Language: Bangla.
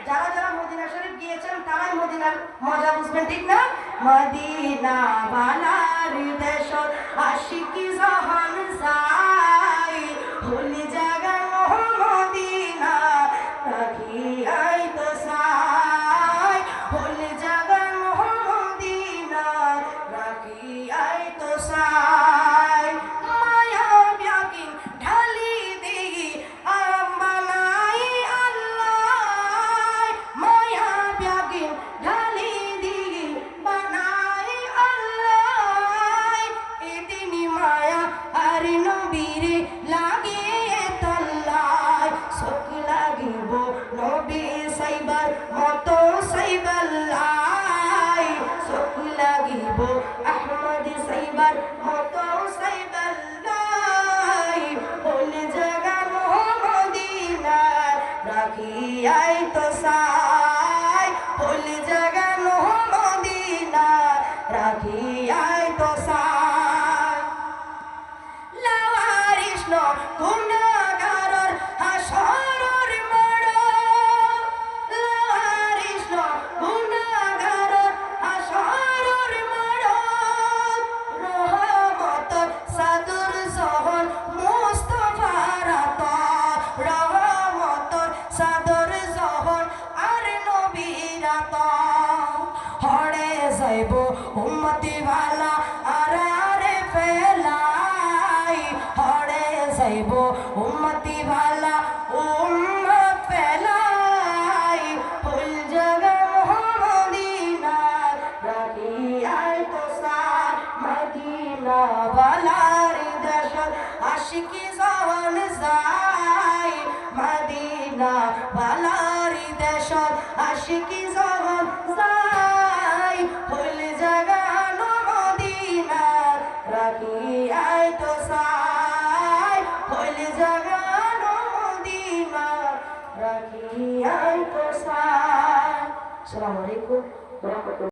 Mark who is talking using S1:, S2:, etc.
S1: যারা যারা মদিনা শরীফ গিয়েছেন তারাই মদিনার মজা বুঝবেন, ঠিক না? মদিনা বালার দেশ আশিকি জাহান যাই, ভুলি জাগানো মদিনা রাখিয়াই তো সাই, ভুলি জাগানো মদিনা রাখিয়াই তো সাই। মায়া ব্যাগিন ঢালি দেই আমবানাই আল্লাহ, মায়া ব্যাগিন ঢালি দেই বানাই আল্লাহ। এদিনই মায়া আর নবীরে লাগে তাল্লাই, চোখ লাগিব নবী সাইবার মতো সাইবাল্লাই, চোখ লাগিব আহমদ সাইবার মতো সাইবাল্লাই। বলে জাগানো মদিনা রাখিয়াই তো সাই, বলে জাগানো মদিনা রাখিয়াই তো সাই। লাওয়ারিস ন গুনাহগারর হাসরর মোড়, লাওয়ারিস ন গুনাহগারর হাসরর মোড়। রহমতর সাদর জহর মুস্তাফার আতর, রহমতর সাদর জহর আর নবীর আতর। হড়ে যাইব উম্মতি ভালা আর আরে ফেলাই, হড়ে যাইব উম্মতি ভালা উম্মত ফেলাই। ফুল জাগানো মদিনা রাখিয়াই তো সাই, মদিনা বালার দেশ আশিকি জাহান যাই, মদিনা বালার দেশ আশিকি জাহান যাই। ফুল জাগানো মদিনা রাখিয়াই তো সাই, ফুল জাগানো মদিনা রাখিয়াই তো সাই। আসসালামু আলাইকুম।